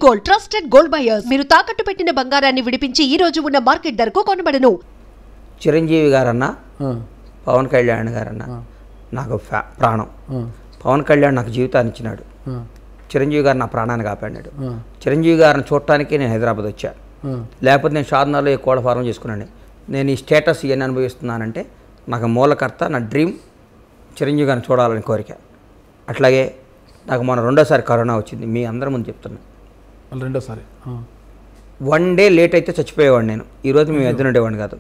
Gold, trusted gold buyers. మీరు తాకట్టు పెట్టిన బంగారాన్ని విడిపించి ఈ రోజు ఉన్న మార్కెట్ ధరకు కొనబడను. చిరంజీవి గారన్నా, పవన్ కళ్యాణ్ గారన్నా నాకు ప్రాణం. పవన్ కళ్యాణ్ నాకు జీవితాన్ని ఇచ్చినాడు. చిరంజీవి గారు నా ప్రాణాన్ని కాపాడినాడు. చిరంజీవి గారిని చూడటానికి నేను హైదరాబాద్ వచ్చాను. లేకపోతే నేను షాద్నగర్లో ఈ కోళ్ళ ఫారం చేసుకున్నాను. నేను ఈ స్టేటస్ ఇవన్నీ అనుభవిస్తున్నానంటే నాకు మూలకర్త, నా డ్రీమ్ చిరంజీవి గారిని చూడాలని కోరిక. అట్లాగే నాకు మొన్న రెండోసారి కరోనా వచ్చింది. మీ అందరి ముందు చెప్తున్నా, రెండోసారి 1 డే లేట్ అయితే చచ్చిపోయేవాడిని. నేను ఈరోజు మీ మధ్యన ఉండేవాడిని కాదు.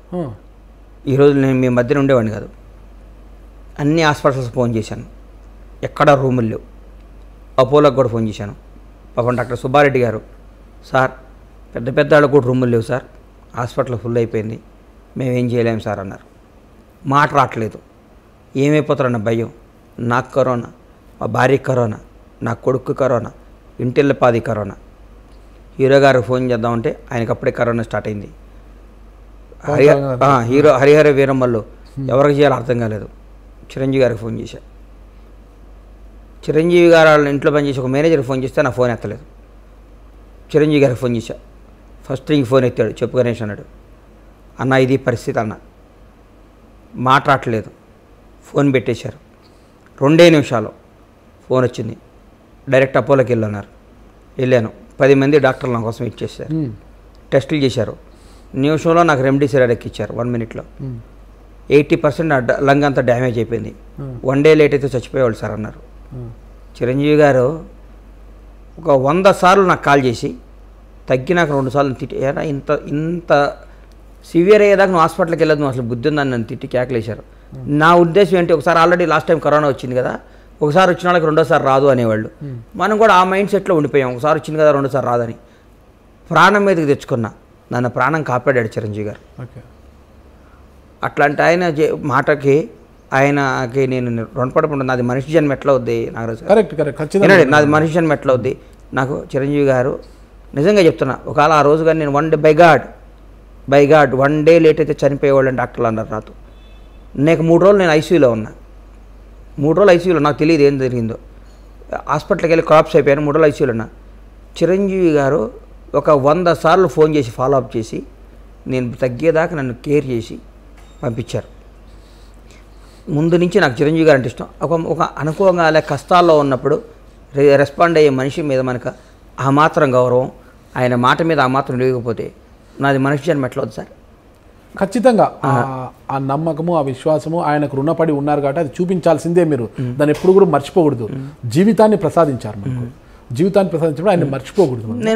ఈరోజు నేను మీ మధ్యన ఉండేవాడిని కాదు. అన్ని హాస్పిటల్స్ ఫోన్ చేశాను, ఎక్కడా రూములు లేవు. అపోలోకి కూడా ఫోన్ చేశాను. పాపం డాక్టర్ సుబ్బారెడ్డి గారు, సార్ పెద్ద పెద్ద వాళ్ళకు కూడా రూములు లేవు సార్, హాస్పిటల్ ఫుల్ అయిపోయింది, మేమేం చేయలేము సార్ అన్నారు. మాట రావట్లేదు, ఏమైపోతారన్న భయం. నాకు కరోనా, మా భార్యకి కరోనా, నా కొడుకు కరోనా, ఇంటిల్లపాది కరోనా. హీరో గారికి ఫోన్ చేద్దామంటే ఆయనకి అప్పుడే కరోనా స్టార్ట్ అయింది. హీరో హరిహర వీరమ్మల్లో ఎవరికి చేయాలో అర్థం కాలేదు. చిరంజీవి గారికి ఫోన్ చేశా. చిరంజీవి గారు వాళ్ళ ఇంట్లో పనిచేసి ఒక మేనేజర్కి ఫోన్ చేస్తే నా ఫోన్ ఎత్తలేదు. చిరంజీవి గారికి ఫోన్ చేశా. ఫస్ట్ రింగ్ ఫోన్ ఎత్తాడు. చెప్పు గణేష్ అన్నాడు. అన్న ఇది పరిస్థితి అన్న, మాట్లాడలేదు. ఫోన్ పెట్టేశారు. 2 నిమిషాలు ఫోన్ వచ్చింది. డైరెక్ట్ అపోలోకి వెళ్ళన్నారు. వెళ్ళాను. 10 మంది డాక్టర్లు నా కోసం ఇచ్చేసారు. టెస్టులు చేశారు. నిమిషంలో నాకు రెమ్డెసివిర్ ఎక్కిచ్చారు. 1 మినిట్లో 80% లంగ్ అంతా డ్యామేజ్ అయిపోయింది. 1 డే లేట్ అయితే చచ్చిపోయేవాళ్ళు సార్ అన్నారు. చిరంజీవి గారు ఒక 100 సార్లు నాకు కాల్ చేసి తగ్గినాక 2 సార్లు తిట్టి, ఏరా ఇంత సివియర్ అయ్యేదాకా నువ్వు హాస్పిటల్కి వెళ్ళదు, నువ్వు అసలు బుద్ధి ఉందని నన్ను తిట్టి కేకలేశారు. నా ఉద్దేశం ఏంటి, ఒకసారి ఆల్రెడీ లాస్ట్ టైం కరోనా వచ్చింది కదా, ఒకసారి వచ్చిన వాళ్ళకి రెండోసారి రాదు అనేవాళ్ళు. మనం కూడా ఆ మైండ్ సెట్లో ఉండిపోయాం, ఒకసారి వచ్చింది కదా రెండోసారి రాదని. ప్రాణం మీదకి తెచ్చుకున్నా. నన్ను ప్రాణం కాపాడాడు చిరంజీవి గారు. అట్లాంటి ఆయన మాటకి ఆయనకి నేను రుణపడి ఉంటాను. నాది మనిషి జన్మ ఎట్లా అవుద్ది నాగరాజు గారు, నాది మనిషి జన్మ ఎట్లా అవుద్ది. నాకు చిరంజీవి గారు నిజంగా చెప్తున్నా, ఒకవేళ ఆ రోజు కానీ నేను 1 day by God 1 day late అయితే చనిపోయేవాళ్ళని డాక్టర్లు అన్నారు నాతో. నాకు 3 రోజులు నేను ఐసీయూలో ఉన్నా. 3 రోజులు ఐసీయూలో నాకు తెలియదు ఏం జరిగిందో. హాస్పిటల్కి వెళ్ళి క్రాప్స్ అయిపోయాను. 3 రోజులు ఐసీయూలో ఉన్నా. చిరంజీవి గారు ఒక 100 సార్లు ఫోన్ చేసి ఫాలో అప్ చేసి నేను తగ్గేదాకా నన్ను కేర్ చేసి పంపించారు. ముందు నుంచి నాకు చిరంజీవి గారు అంటే ఇష్టం. ఒక అనుకోగానే కష్టాల్లో ఉన్నప్పుడు రెస్పాండ్ అయ్యే మనిషి మీద మనకు ఆ మాత్రం గౌరవం, ఆయన మాట మీద ఆ మాత్రం లేకపోతే నాది మనిషి జన్మ ఎట్లా అవుతుంది సార్? ఖచ్చితంగా ఆ నమ్మకము, ఆ విశ్వాసము ఆయనకు రుణపడి ఉన్నారు కాబట్టి అది చూపించాల్సిందే. మీరు దాన్ని ఎప్పుడు కూడా మర్చిపోకూడదు. జీవితాన్ని ప్రసాదించారు మనకు. జీవితాన్ని ప్రసాదించడం ఆయన మర్చిపోకూడదు.